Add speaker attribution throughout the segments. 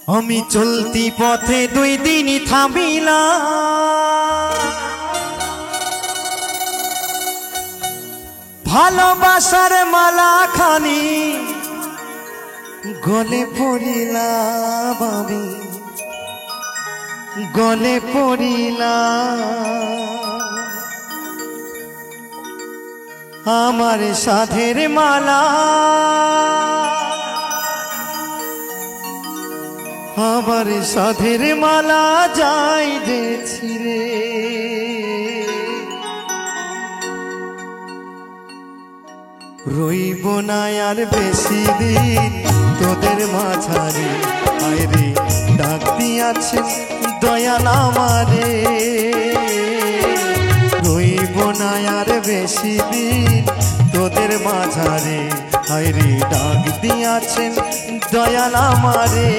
Speaker 1: আমি চলতি পথে দুই দিন থামিলাম, ভালোবাসার মালা খানি গলে পড়িলাম, আমি গলে পড়িলাম। আমার সাধের মালা, আমার সাধের মালা যাই যে ছিঁড়ে। রইব না আর বেশি দিন তোদের মাঝারে, আয়রে ডাক দিয়াছে দয়াল আমারে। রইব না আর বেশি দিন তোদের মাঝারে, আয়রে ডাক দিয়াছেন দয়াল আমারে।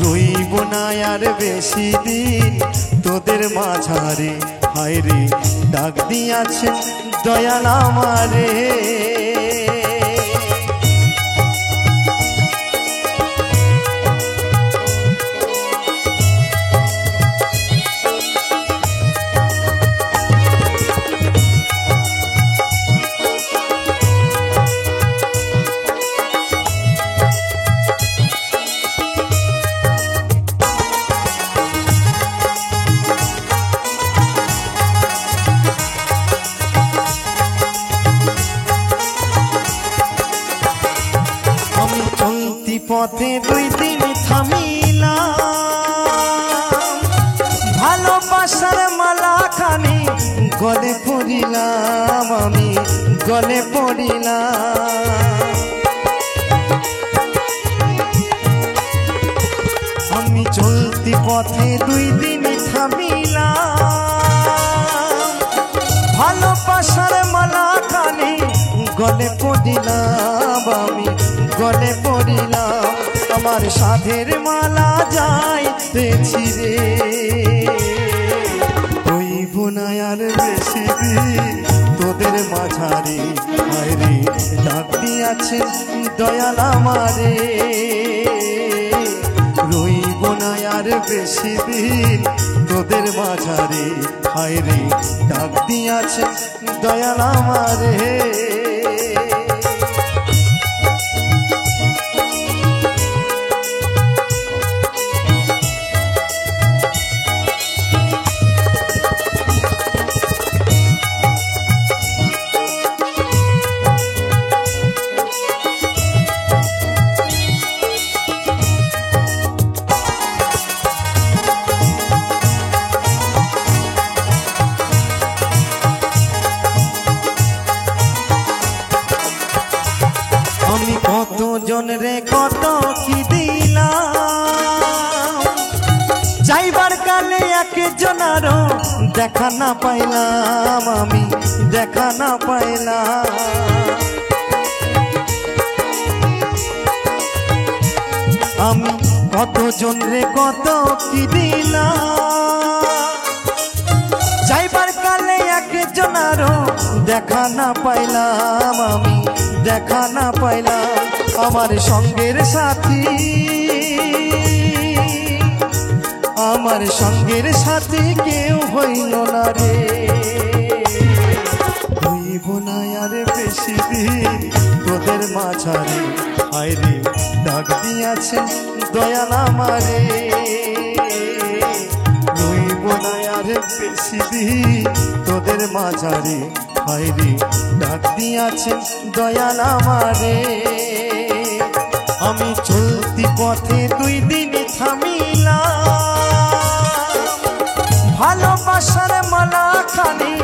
Speaker 1: রইব না আর বেশি দিন তোদের মাঝারে, আয়রে ডাক দিয়াছেন দয়াল আমারে। পথে দুই দিন থামিলাম, ভালোবাসার মালা খানি গলে পড়িলাম, আমি গলে পড়িলাম। আমি চলতি পথে দুই দিন থামিলাম, ভালোবাসার মালা খানি গলে পড়িলাম, আমি গলে পড়িলাম। আমার সাধের মালা যাই ছিঁড়ে। রইব না আর বেশি দিন তোদের মাঝারে, আয়রে ডাক দিয়াছে দয়াল আমারে। রইব না আর বেশি দিন তোদের মাঝারে, আয়রে ডাক দিয়াছে দয়াল আমারে। আমি কত জনরে কত কি দিলাম, যাইবার কালে একজনারও দেখা না পাইলাম, আমি দেখা না পাইলাম। আমি কত জনরে কত কি দিলাম, যাইবার কালে একজনারও দেখা না পাইলাম, আমি দেখা না পাইলাম। আমার সঙ্গের সাথী, আমার সঙ্গের সাথী কেউ হইল না রে। হইব না আর বেশি দিন তোদের মাঝারে, আয়রে ডাক দিয়াছে দয়াল আমারে। হইব না আর বেশি দিন তোদের মাঝারে, আয়রে ডাক দিয়াছে দয়াল আমারে। আমি চলতি পথে দুই দিন থামিলাম, ভালোবাসার মালা খানি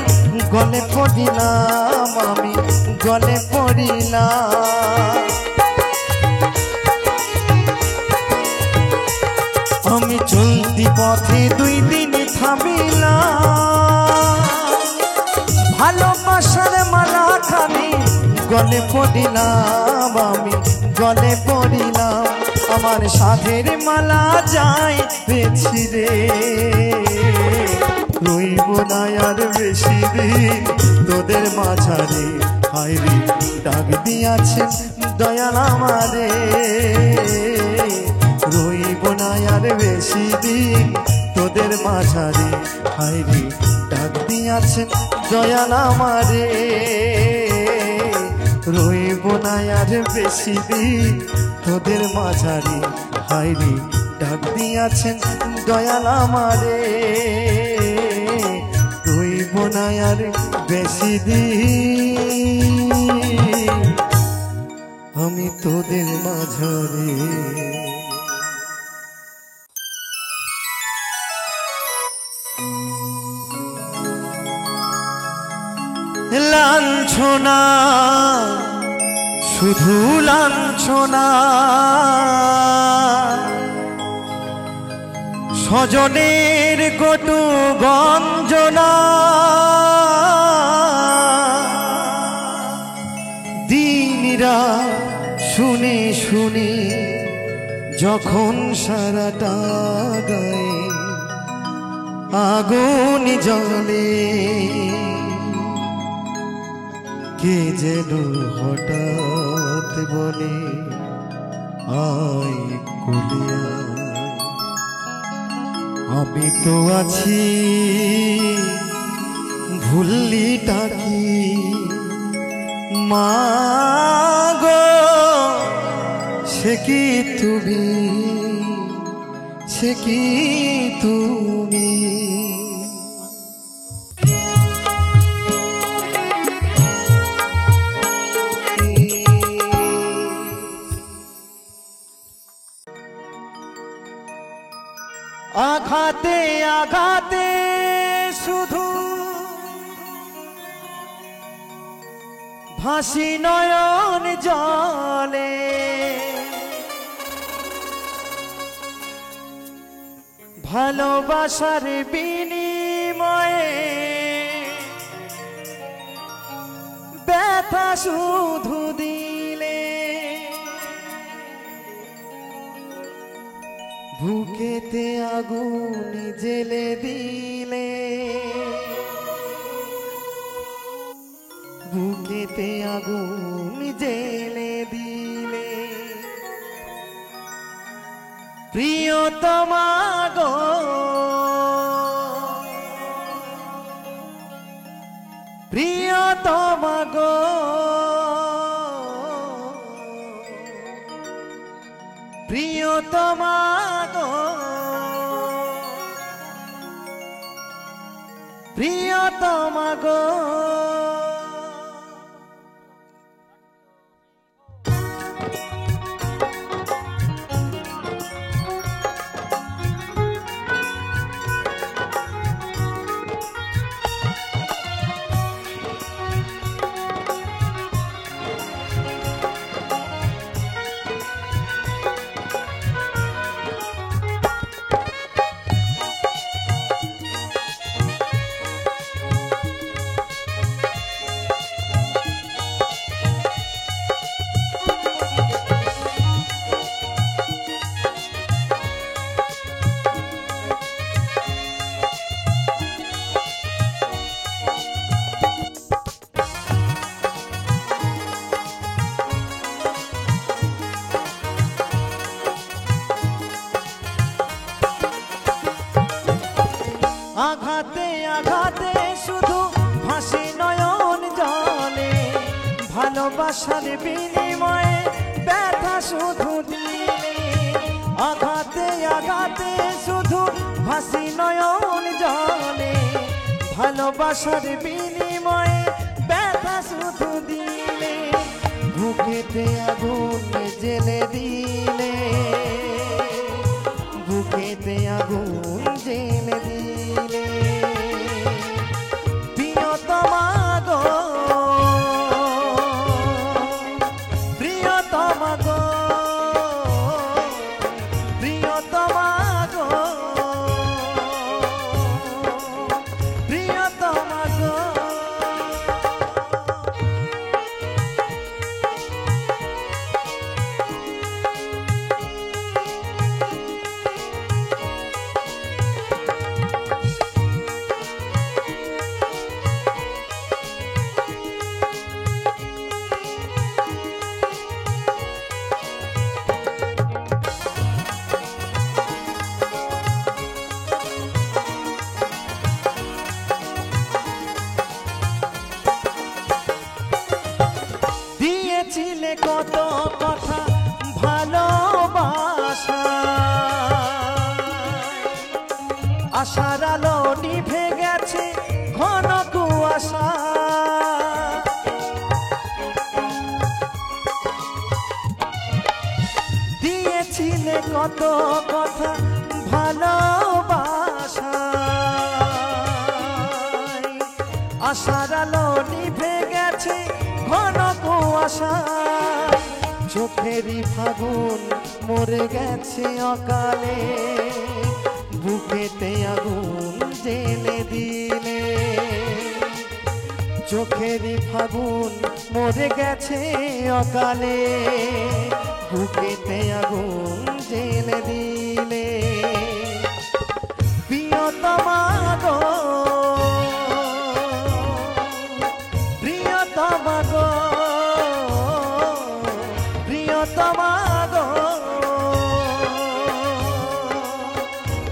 Speaker 1: গলে পড়িলাম, আমি গলে পড়িলাম। আমি চলতি পথে দুই দিন থামিলাম, ভালোবাসার মালা খানি গলে পড়িলাম, আমি গলে পড়িলাম। আমার সাধের মালা যাই ছিঁড়ে। রইব না আর বেশি দিন তোদের মাঝারে, আয়রে ডাক দিয়াছেন দয়াল আমারে। বেশি দিন তোদের মাঝারে, হায়রে ডাক দিয়াছেন দয়াল আমারে। রইব না আর বেশি দিন তোদের মাঝারে, হায়রে ডাক দিয়াছেন দয়াল আমারে। রইব না আর বেশি দিন আমি তোদের মাঝারে। লাঞ্ছনা শুধু লাঞ্ছনা, স্বজনের কটু গঞ্জনা, দিনরা শুনে শুনে যখন সারাটা গায়ে আগুন জ্বলে, কে যেন হঠাৎ বলে আয় কোলে আয়। আমি তো আছি ভুললিটা কি মা গো, সে কি তুমি, সে কি তুমি। আঘাতে আঘাতে শুধু ভাসি নয়ন জলে, ভালোবাসার বিনিময়ে ব্যথা শুধু দিলে, বুকেতে আগুন জেলে দিলে, বুকেতে আগুন জেলে দিলে। প্রিয়তমা গো, প্রিয়তমা গো, প্রিয়তমা গো, প্রিয়তমা গো। আঘাতে আঘাতে শুধু ভাসি নয়ন জলে, ভালোবাসার বিনিময়ে ব্যথা শুধু দিলে। আঘাতে আঘাতে শুধু ভাসি নয়ন জলে, ভালোবাসার বিনিময়ে ব্যথা শুধু দিলে। বুকেতে আগুন জেলে দিলে, বুকেতে আগুন জেলে দিলে। প্রিয়তমা গো, প্রিয়তমা গো, প্রিয়তমা গো, প্রিয়তমা গো। আশার আলো নিভে গেছে ঘন কুয়াশা দিয়েছিলে কত কথা ভালোবাসা আশার আলো নিভে গেছে ঘন কুয়াশা চোখেরই ফাগুন মরে গেছে অকালে বুকেতে আগুন জেলে দিলে চোখেরই ফাগুন মরে গেছে অকালে বুকেতে আগুন জেলে দিলে প্রিয়তমা গো প্রিয়তমা গো প্রিয়তমা গো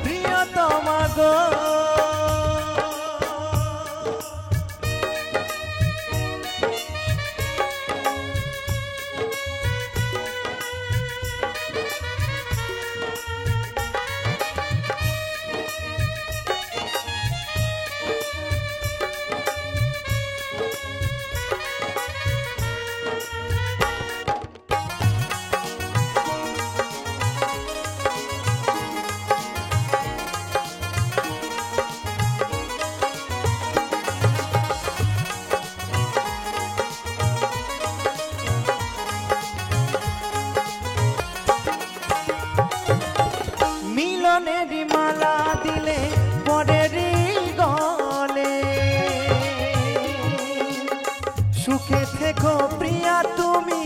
Speaker 1: প্রিয়তমা গো মিলনেরই মালা দিলে পরেরই গলে সুখে থেকো প্রিয়া তুমি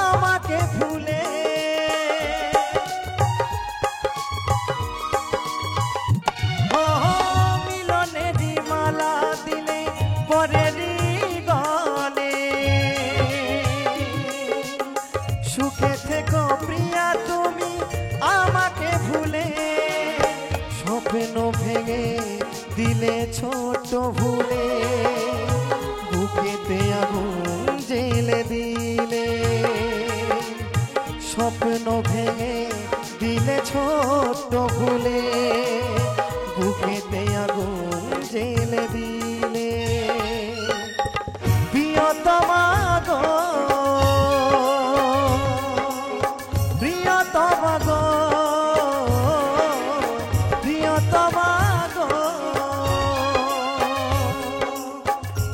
Speaker 1: আমাকে ভুলে মিলনেরই মালা দিলে পরেরই গলে সুখে থেকো প্রিয়া তুমি আমাকে ভুলে স্বপ্ন ভেঙে দিলে ছোট ভুলে বুকেতে আগুন জেলে দিলে স্বপ্ন ভেঙে দিলে ছোট ভুলে বুকেতে আগুন জেলে দিলে প্রিয়তমা গো প্রিয়তমা গো প্রিয়তমা গো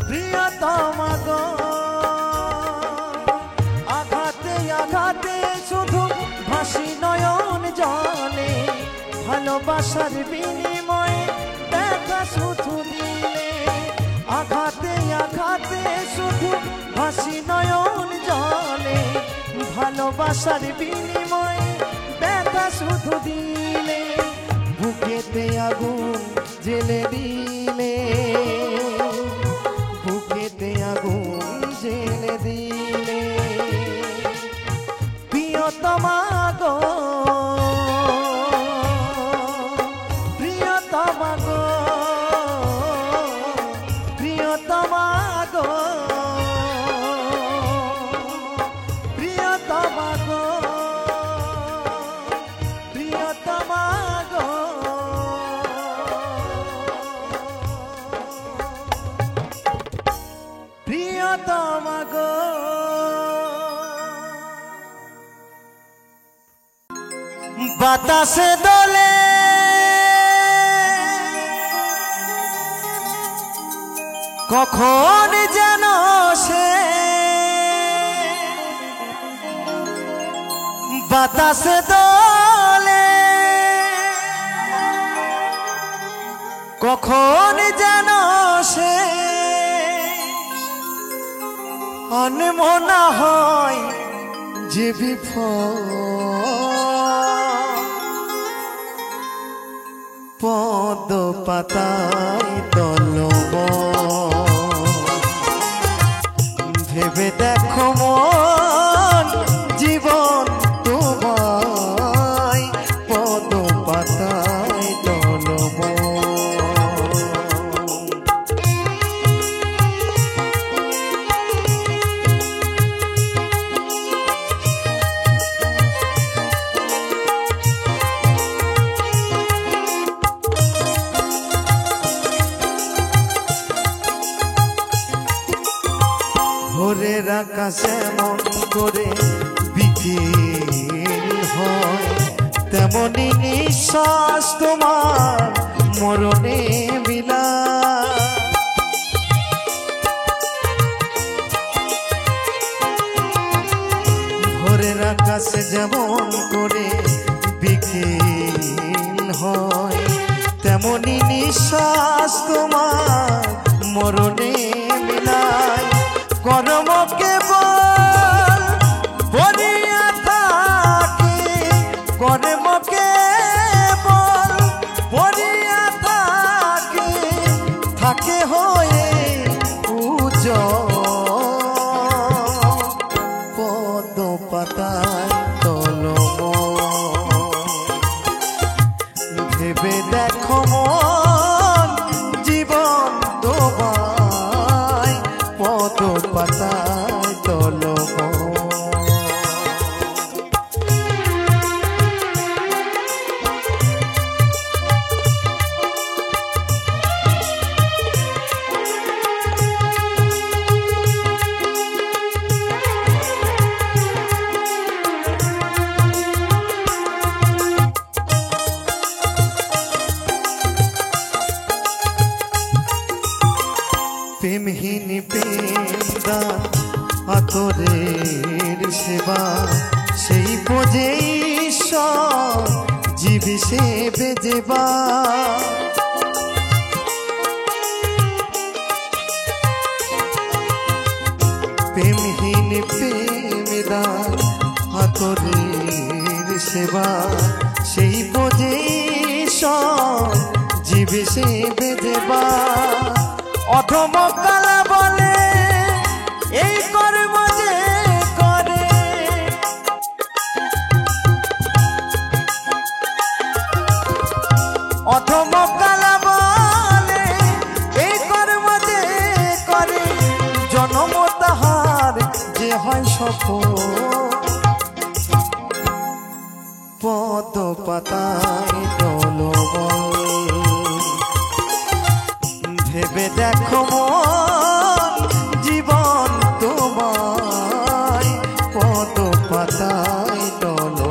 Speaker 1: প্রিয়তমা গো আঘাতে আঘাতে শুধু ভাসি নয়ন জলে ভালোবাসার বিনিময়ে দেখা শুধু দিলে আঘাতে আঘাতে শুধু ভাসি নয়ন জলে ভালোবাসার বিনিময়ে দেখা শুধু দিলে বুকেতে আগুন জেলে দিলে বুকেতে আগুন জেলে দিলে প্রিয়তমা গো প্রিয়তমা গো প্রিয়তমা গো প্রিয়তমা গো প্রিয়তমা গো প্রিয়তমা গো বাতাসে দোলে কখন যেন সে বাতাসে দোলে কখন যেন সে অনমনা হয় যে বিফল পদ পাতায় তলব ভেবে দেখো মন জীবন তোমায় পদ পাতায় তলব যেমন করে বিকেল হয়, তেমনি নিঃশ্বাস তোমার মরণে বিলায়। ভোরের আকাশে যেমন করে বিকেল হয়, তেমনি নিঃশ্বাস তোমার মরণে মিলায়। কর্ম কেবল ভরিয়া থাকে, কর্ম কেবল ভরিয়া থাকে, থাকে হয়ে উজ্জ্বল পদ্ম পাতায় তলময়। ভেবে দেখো মন জীবন তোমায় পদ্ম পাতায় তলময়। প্রেমহীন প্রেমদান আতরের সেবা, সেই বোঝে ঈশ্বর জীব সে বেজেবা। প্রেমহীন প্রেমদান আতরের সেবা, সেই বোঝে ঈশ্বর জীব সে বেজেবা। অধম কালা বলে এই কর্ম যে করে, অধম কালা বলে এই কর্ম যে করে, জনম তাহার যে হয় সফল পদ্ম পাতায় তলময়। ভেবে দেখো মন জীবন তোমায় পদ্ম পাতায় তলময়।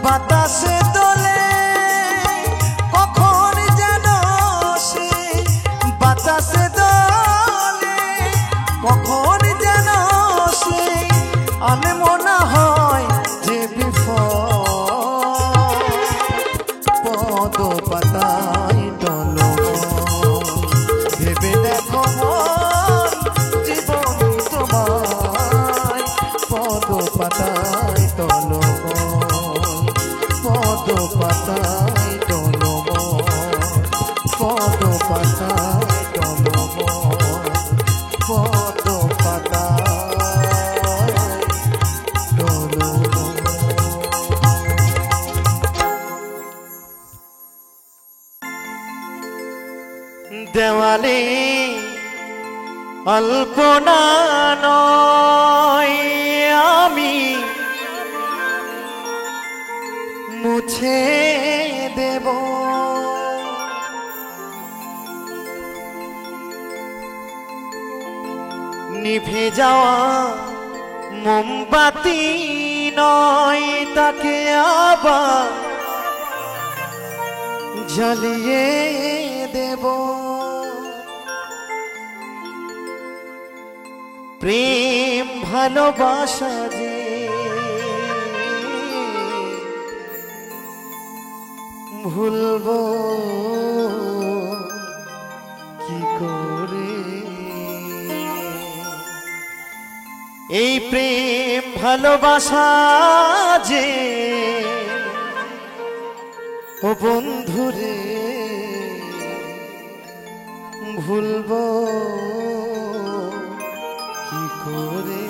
Speaker 1: বাতাসে দোলে কখন যেন সে, বাতাসে দোলে কখন যেন সে, আনমনা হয় যে বিফল পদ্ম পাতায় তলময়। ভেবে দেখো মন জীবন তোমায় পদ্ম পাতায় তলময়, পদ্ম পাতায় তলময়, পদ্ম পাতায় তলময়, পদ্ম পাতায় তলময়। দেওয়ালে অল্পনা নয় আমি মুছে দেব, নিভে যাওয়া মোমবাতি নয় তাকে আবার জ্বালিয়ে দেব। প্রেম ভালোবাসা যে ভুলবো কি করে, এই প্রেম ভালোবাসা যে ও বন্ধুরে ভুলবো কি করে।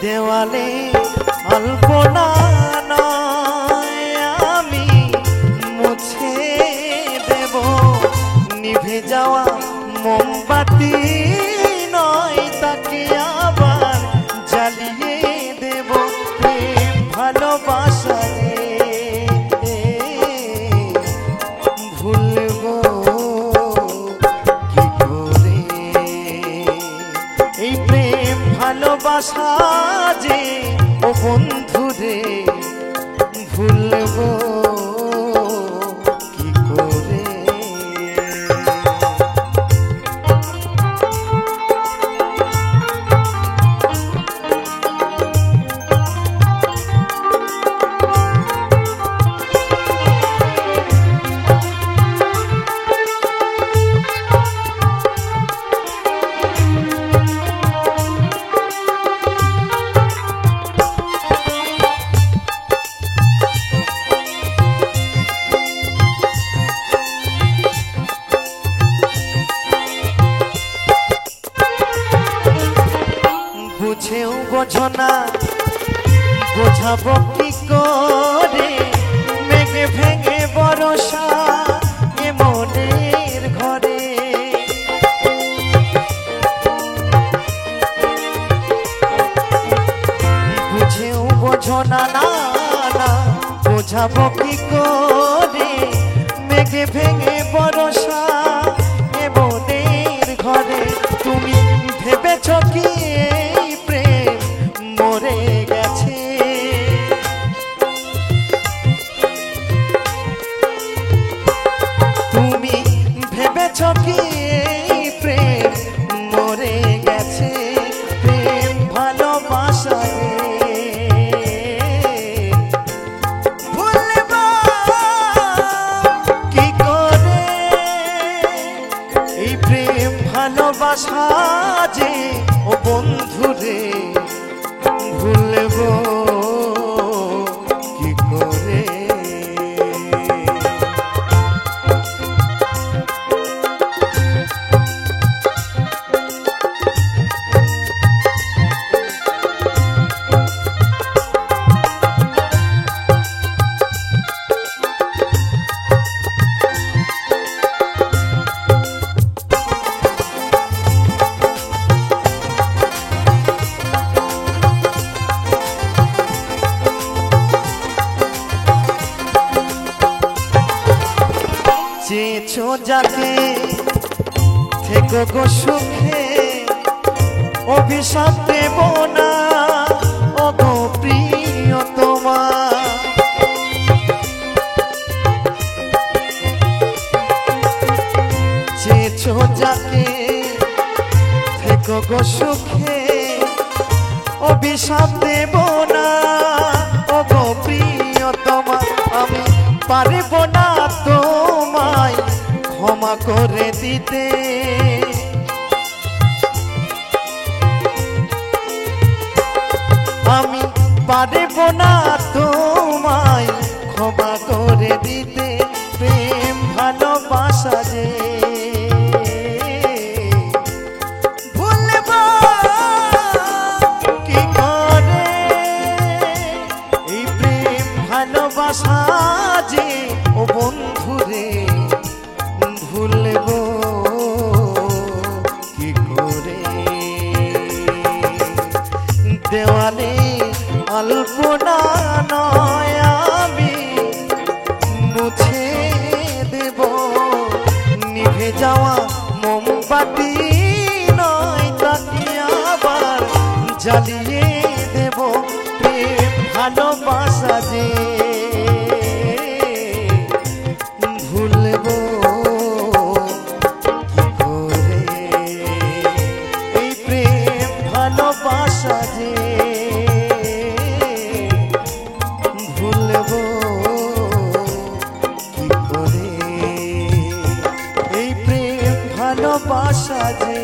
Speaker 1: দেওয়ালে নিভে যাওয়া মোমবাতি নয়, তাকে আবার জ্বালিয়ে দেব প্রেম ভালোবাসা রে। ভুলবো কি করে এই প্রেম ভালোবাসা যে ও বন্ধু রে, ভুলবো কি করে। বুঝেও বোঝো না, বোঝাবো কি করে, মেঘে ভেঙে বরষা এ মনের ঘরে। বুঝেও বোঝো না, না না বোঝাবো কি করে, মেঘে ভেঙে বরষা এ মনের ঘরে। তুমি ভেবেছ কি এই প্রেম মরে গেছে, তুমি ভেবেছ কি এই প্রেম মরে গেছে, প্রেম ভালোবাসা রে। ভুলবো কি করে এই প্রেম ভালোবাসা যে ও বন্ধু রে, ভুলবো কি করে। চেয়েছো যাকে থেকো গো সুখে, অভিশাপ দেব না ও গো প্রিয়তমা। চেয়েছো যাকে থেকো গো সুখে, অভিশাপ দেব না ও গো প্রিয়তমা। আমি পারব না তোমায় ক্ষমা করে দিতে, আমি পারব না তোমায় ক্ষমা করে দিতে, প্রেম ভালোবাসা যে। ভুলবো কি করে এই প্রেম ভালোবাসা যে ও বন্ধু রে, ভুলবো কি করে। দেওয়ালে আলপনা নয় আমি মুছে দেব, নিভে যাওয়া মোমবাতি নয়, তাকে আবার জ্বালিয়ে দেব প্রেম ভালোবাসা যে। ভুলবো কি করে এই প্রেম ভালোবাসা যে, ভুলবো কি করে এই প্রেম ভালোবাসা যে,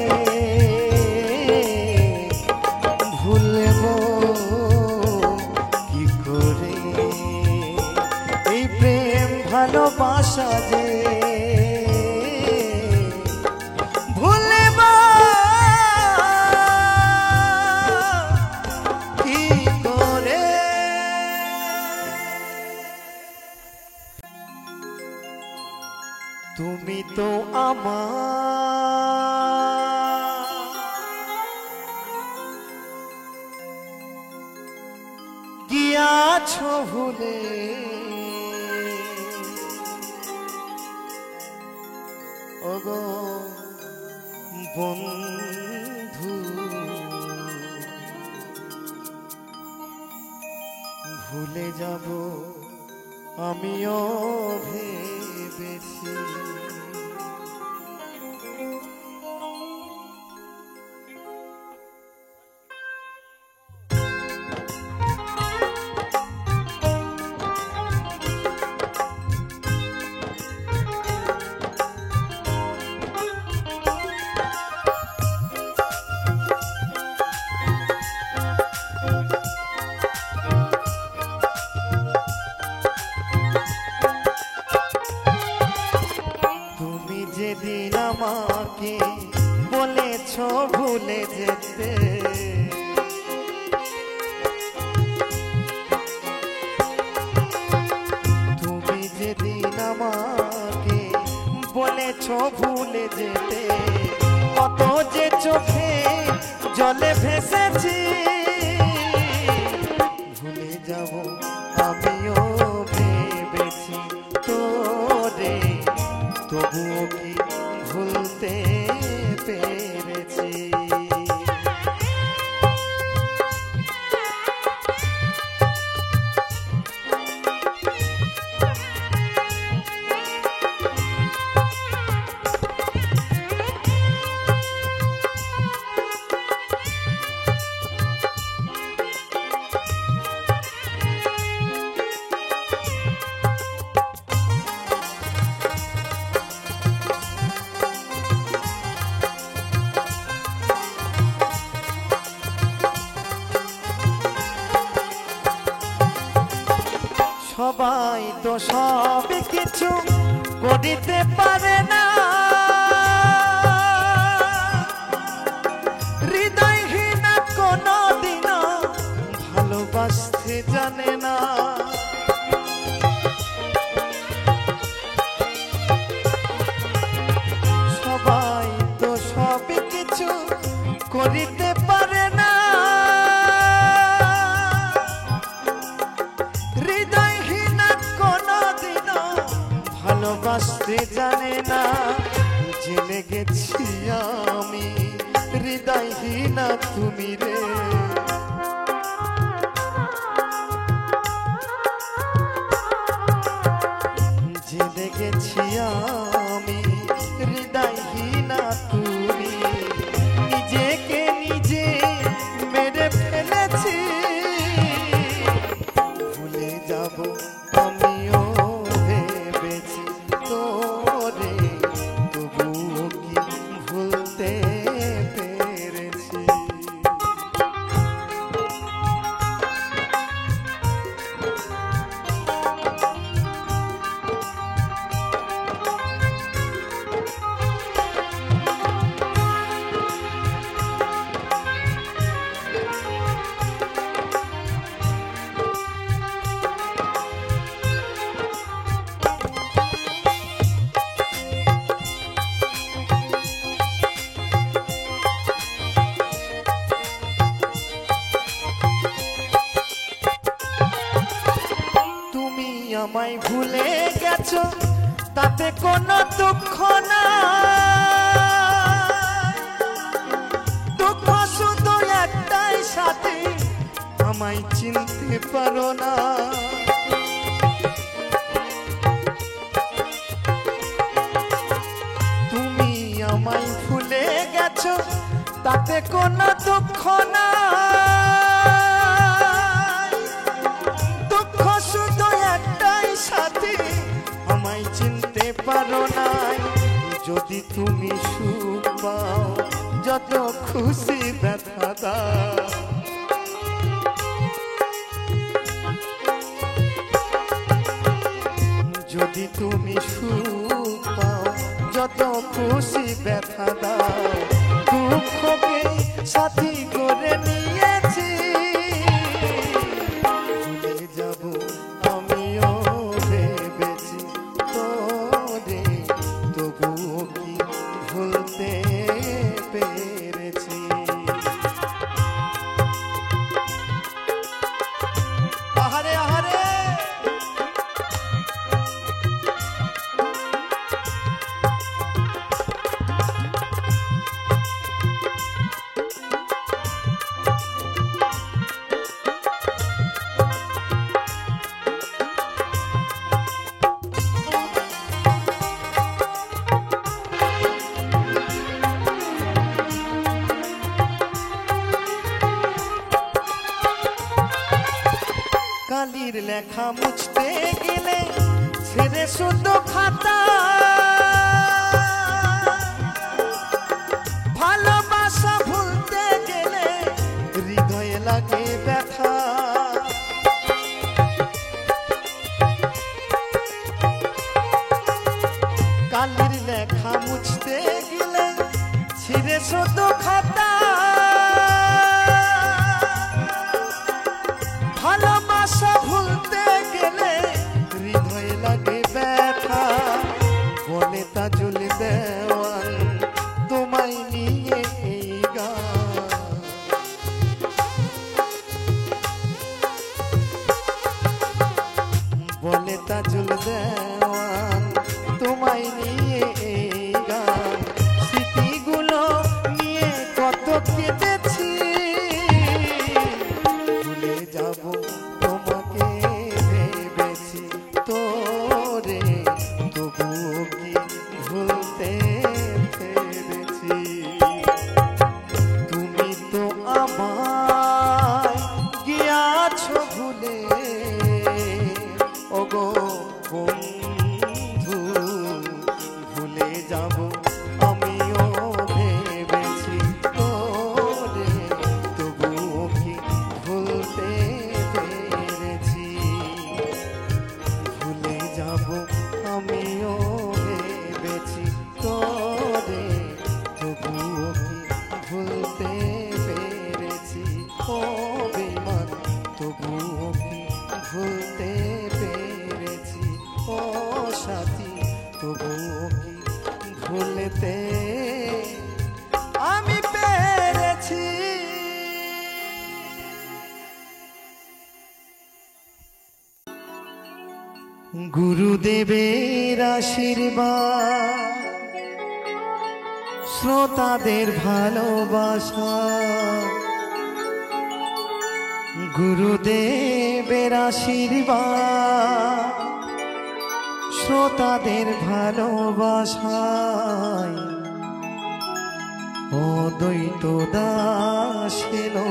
Speaker 1: ভুলবো কি করে এই প্রেম ভালোবাসা যে, ভুলবো কি করে। তুমি তো আমার গিয়াছো ভুলে, ওগো বন্ধু ভুলে যাব আমিও ভেবেছি। যেদিন আমাকে বলেছ ভুলে যেতে, তুমি যেদিন আমাকে বলেছ ভুলে যেতে, কত যে চোখে জলে ভেসেছি, ভুলে যাব আমিও ভেবেছি তোরে, তবুও কি ভুলতে পেরেছি। সবাই তো সব কিছু করিতে পারে না, হৃদয়হীন কোনদিনও ভালোবাসতে জানে না। সবাই তো সব কিছু করিতে পারে না, ভালোবাসতে জানে না। জেনে গেছি আমি হৃদয়হীনা তুমি রে, জেনে গেছি আমি হৃদয়হীনা তুমি, নিজেকে নিজে মেরে ফেলেছি, ভুলে যাব আমিও ভেবেছি তোরে, তবুও কি ভুলতে পেরেছি। আমায় ভুলে গেছো তাতে কোনো দুঃখ না, দুঃখ শুধু একটাই সাথে আমায় চিনতে পারো না। তুমি আমায় ভুলে গেছো তাতে কোনো দুঃখ না, আমায় চিনতে পারো নাই। যদি তুমি সুখ পাও যত খুশি ব্যথা দাও, যদি তুমি সুখ পাও যত খুশি ব্যথা দাও, দুঃখকে সাথী করে নিয়েছি, ভুলে যাব আমিও ভেবেছি তোরে, লেখা মুছতে গেলে ছেড়ে শুধু খাতা, ভালোবাসা ভুলতে গেলে হৃদয়ে লাগে ব্যথা। কালির লেখা মুছতে গেলে ছিঁড়ে শুধু খাতা, ভালোবাসা ভুলতে গেলে হৃদয়ে লাগে ব্যথা। বলে তাজুল দেওয়ান তোমায় নিয়ে এই গান, বলে তাজুল দেওয়ান তোমায় নিয়ে এই গান। স্মৃতিগুলো নিয়ে কত কেঁদেছি, ভুলে যাব তোমাকে ভেবেছি তোরে, তবুও কি ভুলতে পেরেছি। তুমি তো আমায় গিয়াছো ভুলে, ওগো বন্ধু ভুলে যাব আমিও ভেবেছি তোরে, তবুও কি ভুলতে পেরেছি। ভুলে যাব আমিও ভেবেছি তোরে, তবুও কি ভুলতে পেরেছি। ও বেঈমান তবুও কি ভুলতে পেরেছি। ও সাথী তবুও কি ভুলতে আমি পেরেছি। গুরুদেবের আশীর্বাদ, শ্রোতাদের ভালোবাসা, গুরুদেবের আশীর্বাদ, শ্রোতাদের ভালোবাসায় অদ্বৈত দাস এলো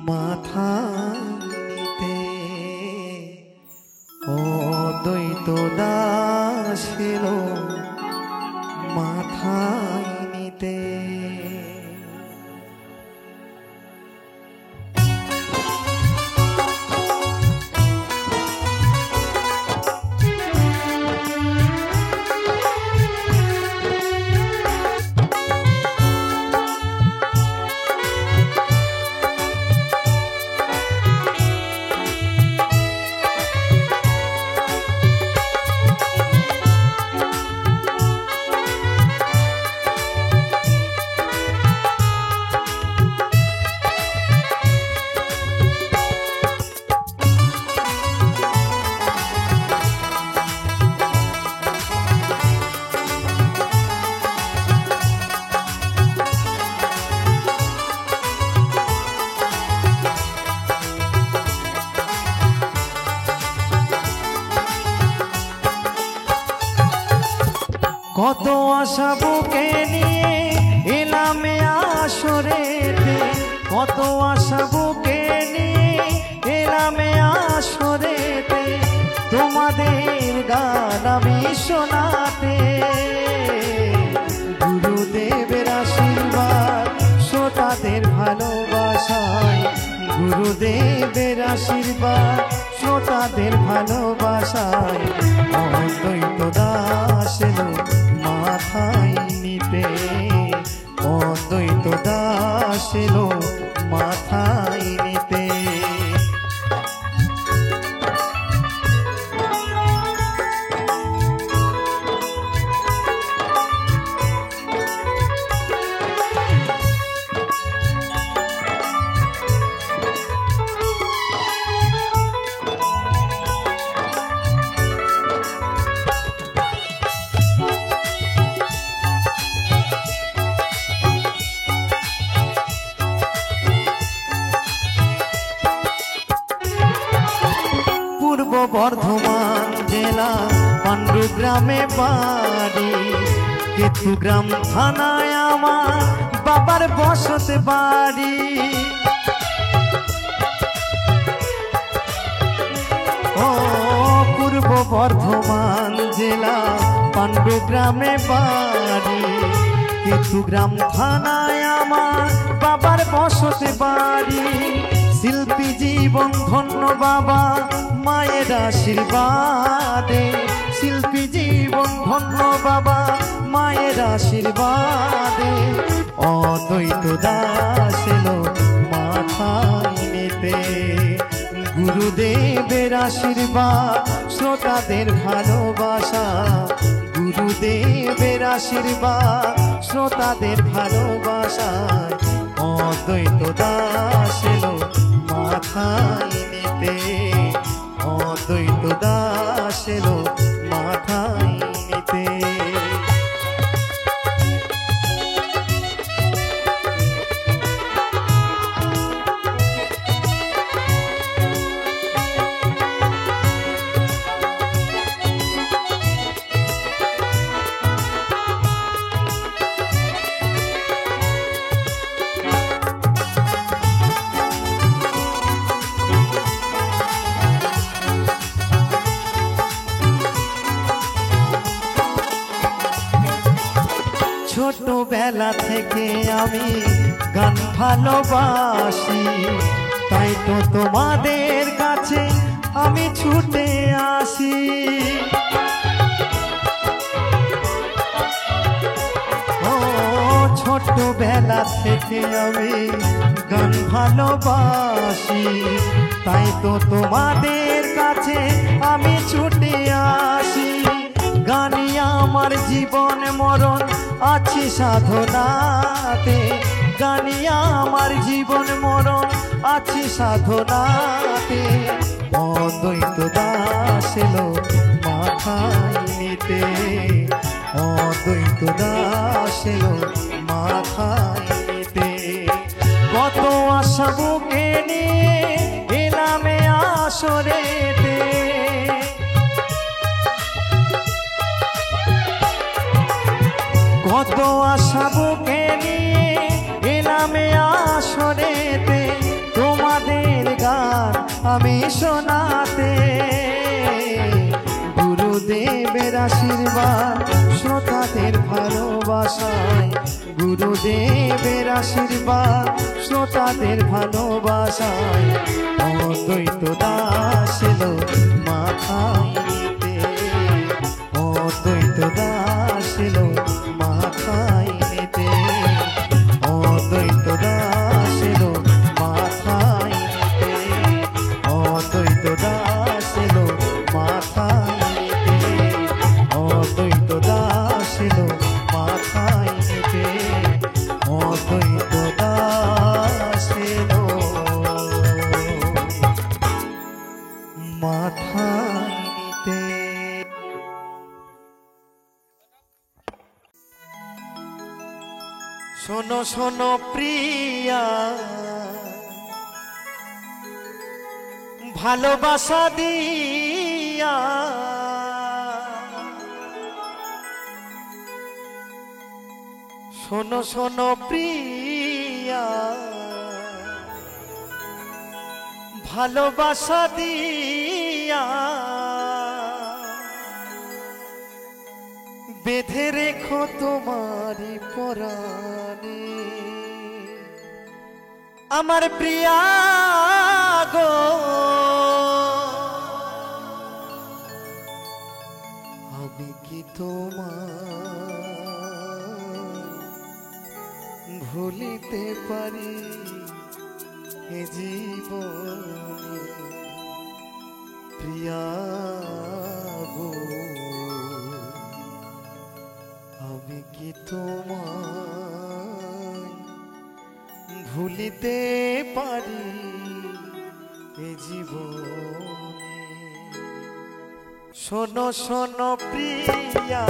Speaker 1: মাথা নিতে, অদ্বৈত দাস এলো মাথায় নিতে। কত আশা বুকে নিয়ে এলাম আসরেতে, কত আশা বুকে নিয়ে এলাম আসরেতে, তোমাদের গান আমি শোনাতে। গুরুদেবের আশীর্বাদ, শ্রোতাদের ভালোবাসায়, গুরুদেবের আশীর্বাদ, শ্রোতাদের ভালোবাসায় অদ্বৈত দাস এলো মাথায় নিতে, অদ্বৈত দাস এলো মাথায় নিতে। পূর্ব বর্ধমান জেলা পাণ্ডুগ্রামে বাড়ি, কেতুগ্রাম থানায় আমার বাবার বসত বাড়ি। ও পূর্ব বর্ধমান জেলা পাণ্ডুগ্রামে বাড়ি, কেতুগ্রাম থানায় আমার বাবার বসতে বাড়ি। শিল্পী জীবন ধন্য বাবা মায়ের আশীর্বাদে, শিল্পী জীবন ধন্য বাবা মায়ের আশীর্বাদে। অদ্বৈত দাস এলো মাথায় নিতে, গুরুদেবের আশীর্বাদ শ্রোতাদের ভালোবাসা, গুরুদেবের আশীর্বাদ শ্রোতাদের ভালোবাসায়। অদ্বৈত দাস এলো মাথায় নিতে, অদ্বৈত দাস এলো মাথায় নিতে। ছোটবেলা থেকে আমি গান ভালোবাসি, তাই তো তোমাদের কাছে আমি ছুটে আসি। ও ছোটবেলা থেকে আমি গান ভালোবাসি, তাই তো তোমাদের কাছে আমি ছুটে আসি। গানই আমার জীবন মরণ আছি সাধনাতে, গানই আমার জীবন মরণ আছি সাধনাতে। অদ্বৈত দাস এলো মাথায় নিতে, অদ্বৈত দাস এলো মাথায় নিতে। কত আশা বুকে নিয়ে এলামে আসরেতে, কত আশা বুকে নিয়ে এলামে আসরেতে। তোমাদের গান আমি শোনাতে, গুরুদেবের আশীর্বাদ শ্রোতাদের ভালোবাসায়, গুরুদেবের আশীর্বাদ শ্রোতাদের ভালোবাসায়। অদ্বৈত দাস এলো মাথায় নিতে, অদ্বৈত দাস এলো মাথায় নিতে, অদ্বৈত দাস এলো মাথায় নিতে, অদ্বৈত দাস এলো মাথায় নিতে, অদ্বৈত দাস এলো মাথায় নিতে, অদ্বৈত দাস এলো মাথায় নিতে। শোনো শোনো প্রিয়া, ভালোবাসা দিয়া শোনো শোনো প্রিয়া, ভালোবাসা দিয়া বেঁধে রেখো তোমারি পরাণে। আমার প্রিয়া গো, আমি কি তোমার ভুলিতে পারি এ জীবনে? প্রিয়া গো, আমি কি তোমায় ভুলিতে পারি এ জীবনে? শোনো শোনো প্রিয়া,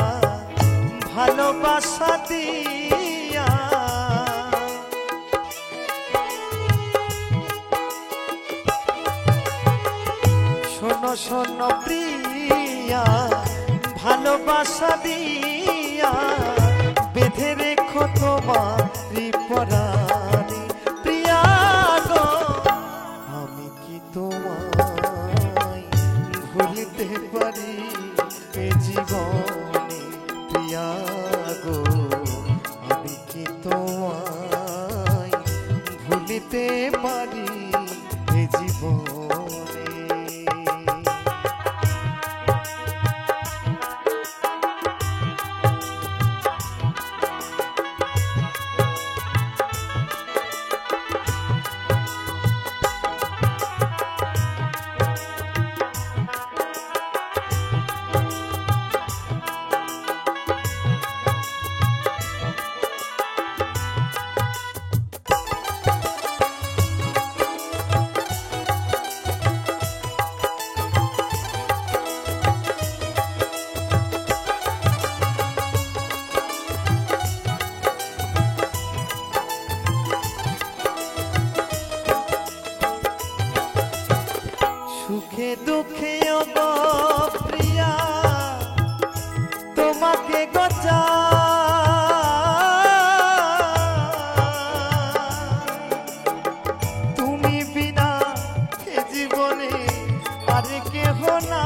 Speaker 1: ভালোবাসা দিয়া শোনো শোনো প্রিয়া, ভালোবাসা দিয়া বেঁধে রেখো তোমারি পরাণে। প্রিয়া গো, আমি কি তোমায় এ জীবনে প্রিয়া গো, আমি কি তোমায় ভুলিতে পারি এ জীবনে। সুখে দুঃখে গো প্রিয়া তোমাকে গজা, তুমি বিনা এ জীবনে আর কেহ না।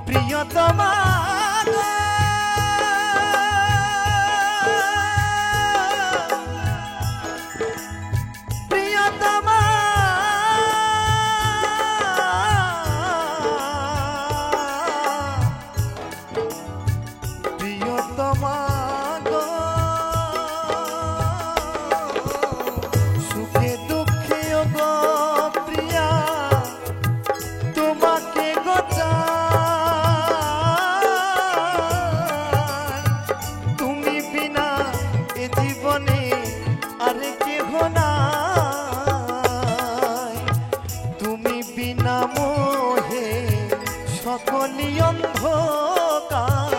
Speaker 1: প্রিয়তমা সকলি অন্ধকার,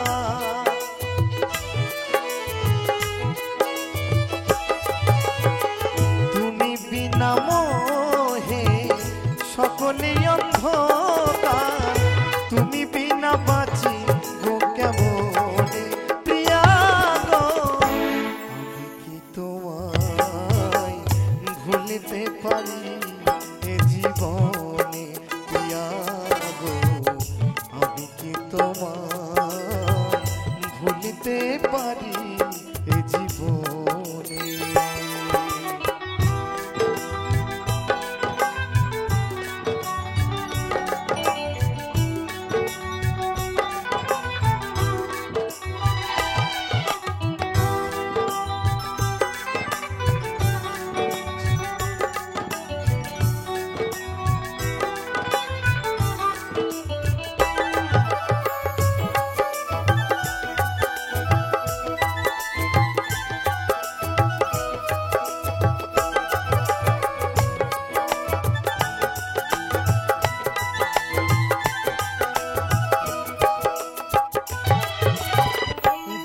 Speaker 1: তুমি বিনা মোহে সকলি অন্ধকার, তুমি বিনা বাঁচি গো কেমনে প্রিয়া গো, আমি কি তোমায় ভুলিতে পারি এ জীবনে প্রিয়া গো, আমি কি তোমায় ভুলিতে পারি এ জীবনে।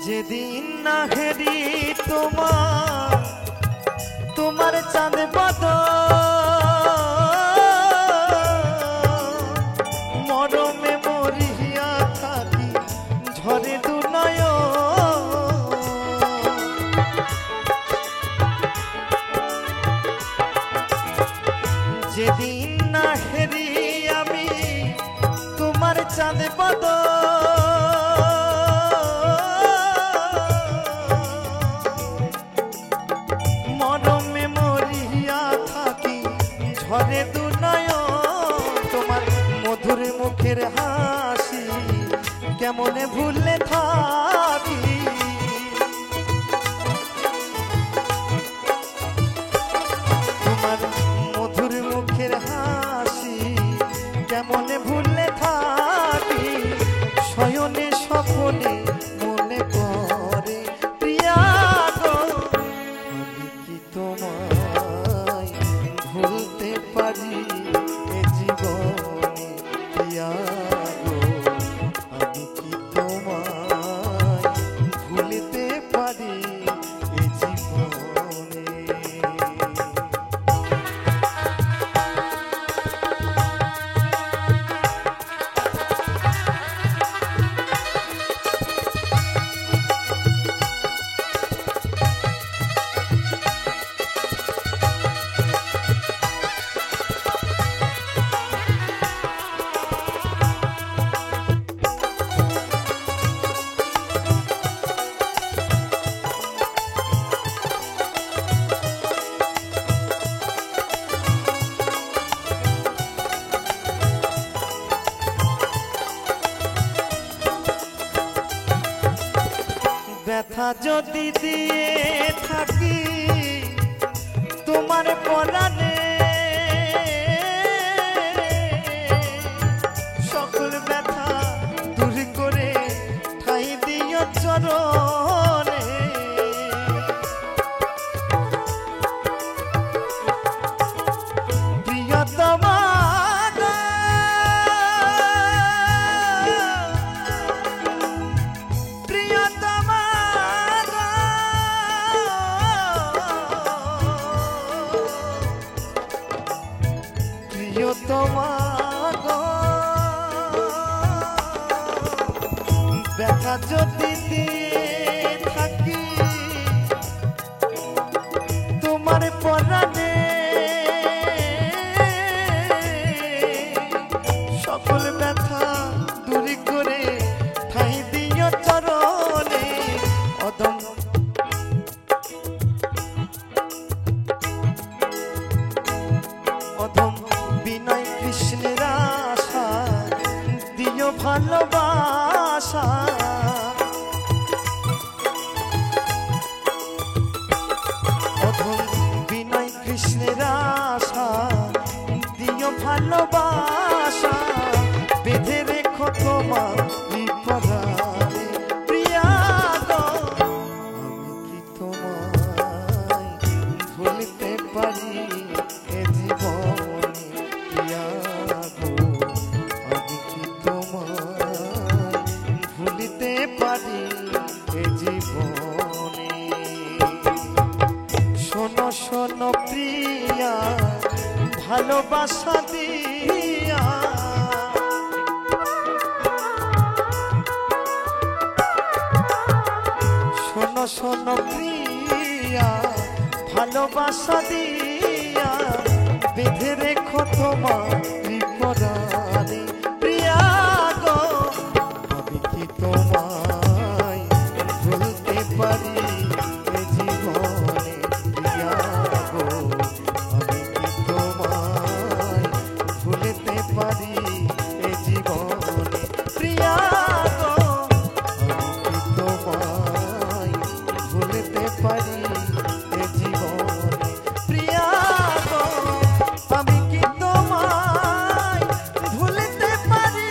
Speaker 1: যেদিন না হেরি তোমার চাঁদ পদ, মরমে মরিয়া থাকি ঝরে দু নয়ন, যেদিন না হেরি আমি তোমার চাঁদ পদ, ঝরে দু নয়ন, তোমার মধুর মুখের হাসি কেমনে ভুললে থাকি, তোমার মধুর মুখের হাসি কেমনে ভুললে থাকি, শয়নে স্বপনে মনে পড়ে প্রিয়া গো, আমি কি তোমায় ভুলতে পারি এ জীবনে প্রিয়া গো, আমি কি তোমায় ভুলতে পারি এ জীবনে। ব্যথা যদি দিয়ে থাকি তোমার পরাণে সকল ব্যথা দূর করে ঠাই দিও চরণে প্রিয়তমা ব্যথা যদি দিয়ে থাকি তোমার পরাণে সকল ব্যথা দূর করে ঠাই দিও চরণে অধম বিনয় কৃষ্ণের আশা দিও ভালোবাসা অধম বিনয় কৃষ্ণের আশা দিও ভালোবাসা বেঁধে রেখো তোমার পরাণে প্রিয়া গো আমি কি তোমায় ভুলতে পারি এ জীবনে প্রিয়া গো আমি কি তোমায় ভুলতে পারি এ জীবনে শোনো শোনো প্রিয়া ভালোবাসা দিয়া শোনো শোনো প্রিয়া ভালোবাসা দিয়া বেঁধে রেখো তোমার পরাণে প্রিয়া গো আমি কি তোমায় ভুলতে পারি এ জীবনে প্রিয়া গো আমি কি তোমায় ভুলতে পারি এ জীবনে প্রিয়া গো আমি কি তোমায় ভুলতে পারি এ জীবনে প্রিয়া গো আমি কি তোমায় ভুলতে পারি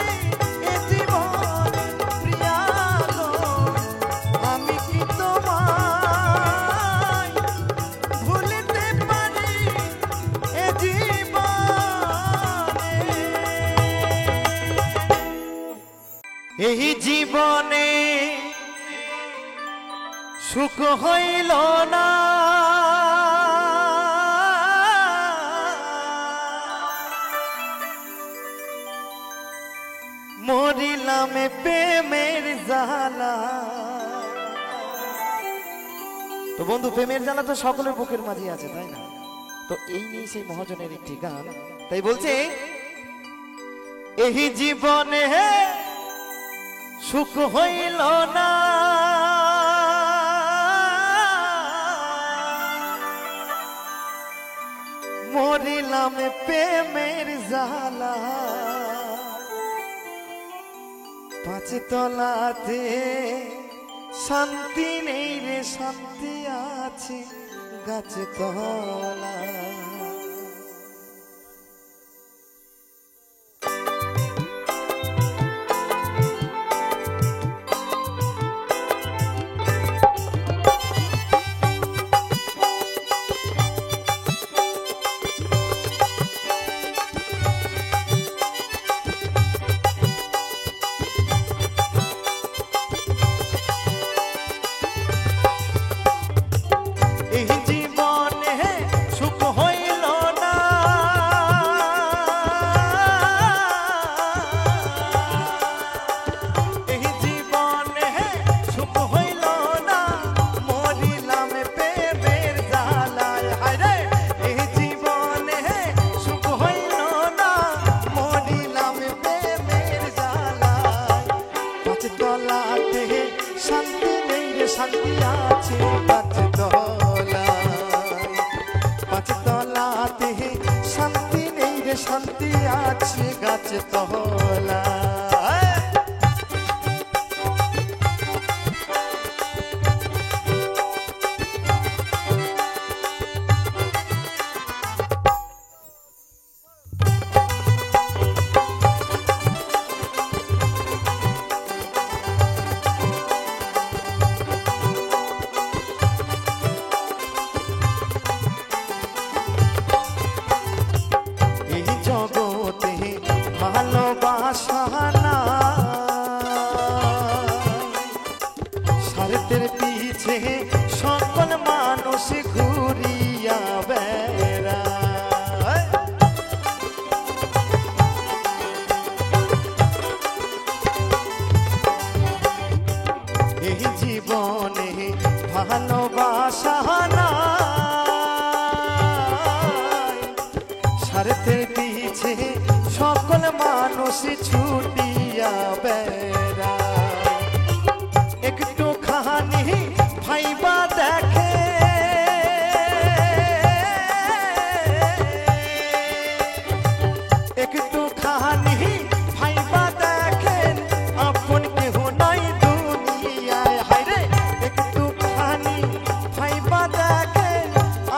Speaker 1: এ জীবনে প্রিয়া গো আমি কি তোমায় ভুলতে পারি এ জীবনে এই জীবনে সুখ হইল না মরিলাম প্রেমের জ্বালা তো বন্ধু প্রেমের জ্বালা তো সকলের বুকের মাঝে আছে তাই না তো এই নিয়ে সেই মহাজনের একটি গান তাই বলছে এই জীবনে সুখ হইল না মরিলাম প্রেমের জ্বালা পাঁচ তলাতে শান্তি নেই রে শান্তি আছে গাছ তলা শান্তি আছে পাঁচ তলাতে শান্তি নেই রে শান্তি আছে গাছ তলা স্বার্থের পিছে সকল মানুষ ছুটিয়া বেড়ায়। একটু খানি ভাইবা দেখে একটু খানি ভাইবা দেখেন আপন কেহ নাই দুনিয়ায়। হায়রে একটু খানি ভাইবা দেখেন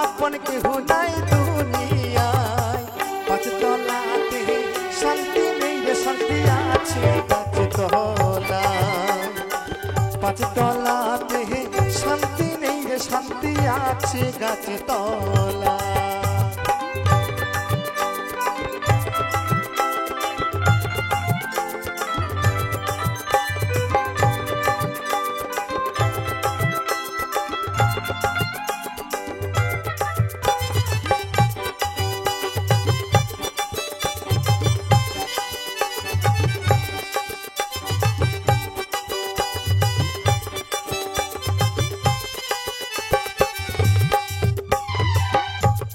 Speaker 1: আপন কেহ নাই দুনিয়ায়। পাঁচতলাতে শান্তি নেই রে শান্তি আছে গাছতলায়। পাঁচতলাতে শান্তি নেই রে শান্তি আছে গাছতলায়।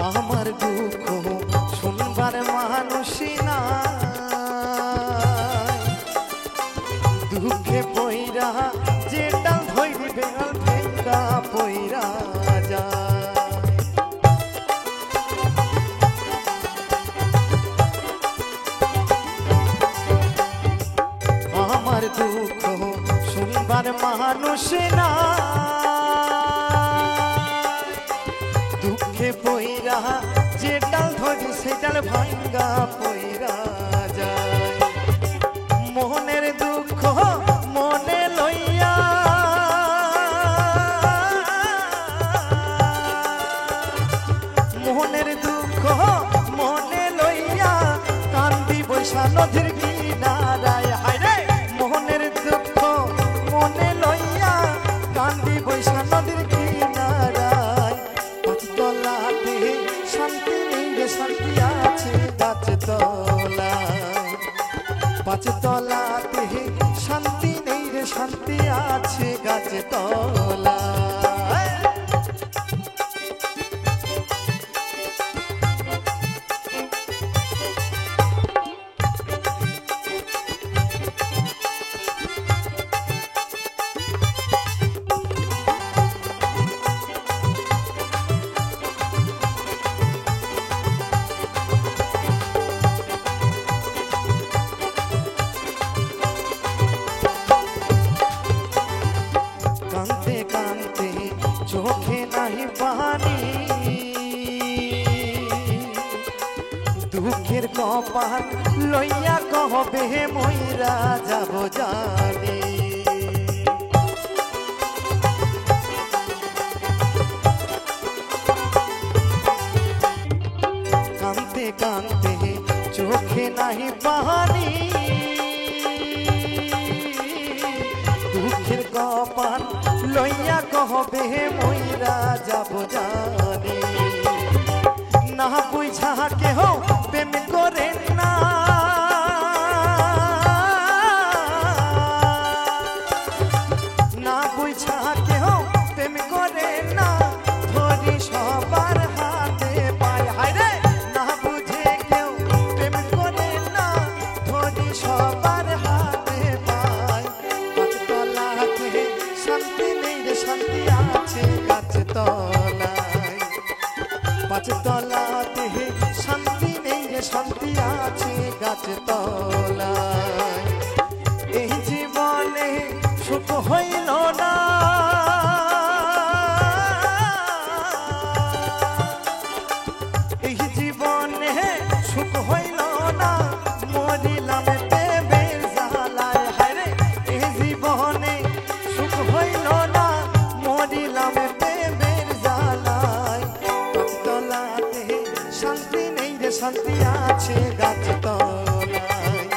Speaker 1: আমার দুঃখ শুনবার মানুষই না, দুঃখে পইরা যেটা ধরবে ভেঙ্গা পইরা যায়। আমার দুঃখ শুনবার মানুষ না, দুঃখে পইরা যে ডাল ধরি সে ডাল ভাঙ্গা পইরা যায়। মোহনের দুঃখ মনে লইয়া মোহনের দুঃখ মনে লইয়া কান্দি বৈশা নদীর কিনারায়। হায়রে মোহনের দুঃখ মনে লইয়া কান্দি বৈশা নদীর কিনারায়। পাঁচতলাতে শান্তি নেই রে শান্তি আছে গাছতলায়। পাঁচতলাতে শান্তি নেই রে শান্তি আছে গাছতলায়। কাঁদতে কাঁদতে চোখে নাহি পানি, দুঃখের কপাল লইয়া কবে মইরা যাব জানি। কাঁদতে কাঁদতে চোখে নাহি পানি, দুঃখের কপাল লইয়া কবে মইরা যাব জানি। না বুঝা কেহ প্রেম করে না, না বুঝা কেহ প্রেম করে না, ধরি সবার হাতে পায়। হায়রে না বুঝে কেউ প্রেম করে না, ধরি সবার হাতে পায়। পাঁচতলাতে শান্তি নেই রে শান্তি আছে গাছতলায়। পাঁচতলাতে শান্তি নেই রে শান্তি আছে গাছতলায়। এই জীবনে সুখ হইল না, এই জীবনে সুখ হইল না, মরিলাম প্রেমের জ্বালায়। হায়রে এই জীবনে সুখ হইল না, মরিলাম প্রেমের জ্বালায়। পাঁচতলাতে শান্তি নেই রে শান্তি আছে গাছতলায়।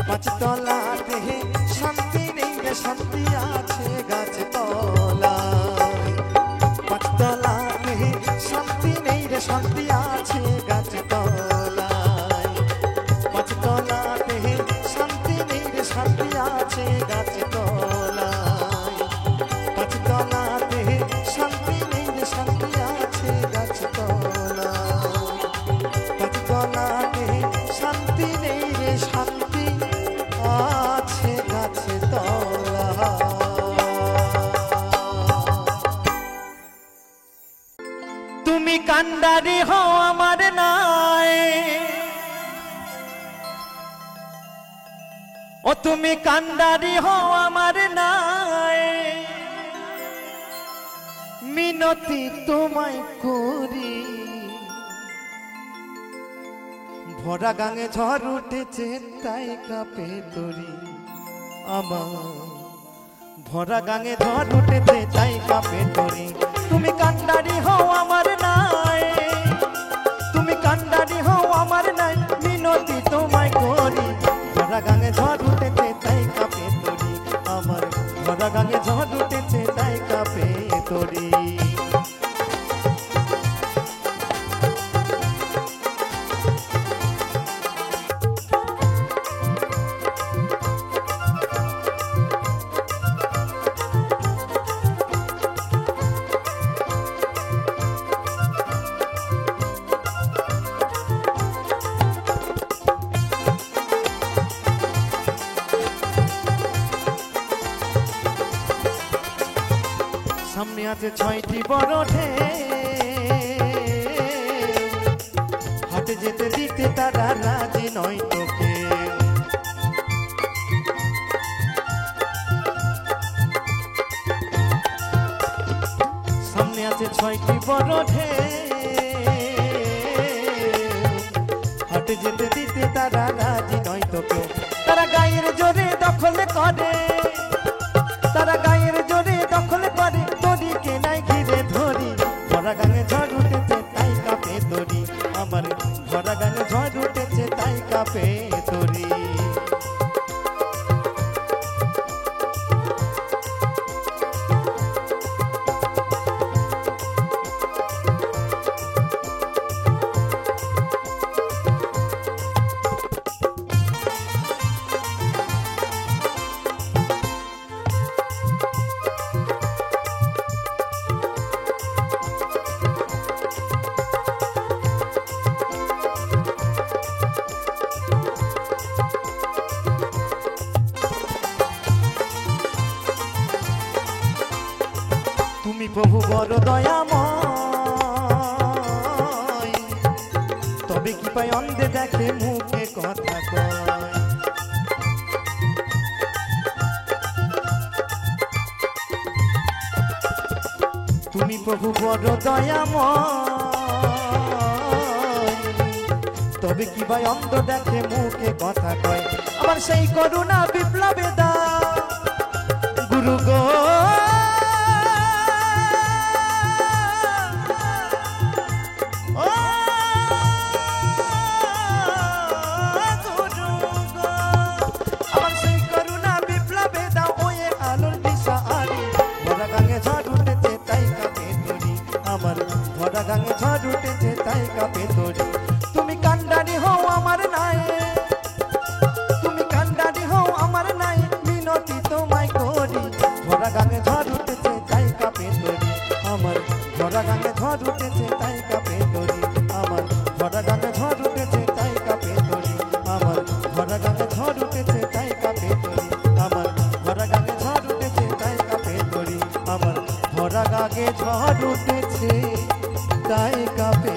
Speaker 1: পাঁচতলাতে শান্তি নেই রে শান্তি আছে গাছতলায়। পাঁচতলাতে শান্তি নেই রে শান্তি আছে গাছতলায়। পাঁচতলাতে শান্তি নেই রে শান্তি আছে গাছতলায়। পাঁচতলাতে শান্তি নেই রে শান্তি আছে গাছতলায়। কান্ডারি হও আমার নাই, ও তুমি কান্ডারি হও আমার নাই, মিনতি তোমায় করি। ভরা গাঙে ঝড় উঠেছে তাই কাঁপে তরি আমার, ভরা গাঙে ঝড় উঠেছে তাই কাঁপে তরি। তুমি কান্ডারি হও আমার নাই, তুমি কান্ডারি হও আমার নাই, মিনতি তোমায় করি। ভরা গাঙে ঝড় উঠেছে তাই কাঁপে তরি আমার, ভরা গাঙে ঝড় উঠেছে তাই কাঁপে তরি। সামনে আছে 6টি বড় ঢেউ, হাটে যেতে দিতে তারা রাজি নয় তোকে। সামনে আছে 6টি বড় ঢেউ, হাটে যেতে দিতে তারা রাজি নয় তোকে। তারা গায়ের জোরে দখল করে, তারা গায়ের জোরে দখল করে, তরিকে নাই ঘিরে ধরি। ভরা গাঙে ঝড় উঠেছে তাই কাঁপে তরি আমার, ভরা গাঙে ঝড় উঠেছে তাই কাঁপে তরি। তুমি প্রভু বড় দয়াময়, তবে কি পাই অন্ধে দেখে মুখে কথা কয়। তুমি প্রভু বড় দয়াময়, তবে কি ভাই অন্ধ দেখে মুখে কথা কয়। আমার সেই করুণা বিপ্লবে দা গুরু গো, ভরা গাঙে ঝড় উঠেছে তাই কাঁপে তরি। তুমি কান্ডারি হও আমার নাই, তুমি কান্ডারি হও আমার নাই, মিনতি তোমায় করি। ভরা গাঙে ঝড় উঠেছে তাই কাঁপে তরি আমার, ভরা গাঙে ঝড় উঠেছে তাই কাঁপে তরি আমার, ভরা গাঙে ঝড় উঠেছে তাই কাঁপে তরি আমার, ভরা গাঙে ঝড় উঠেছে তাই কাঁপে তরি আমার, ভরা গাঙে ঝড় উঠেছে তাই কাঁপে তরি আমার, ভরা গাঙে ঝড় উঠেছে তাই কাঁপে।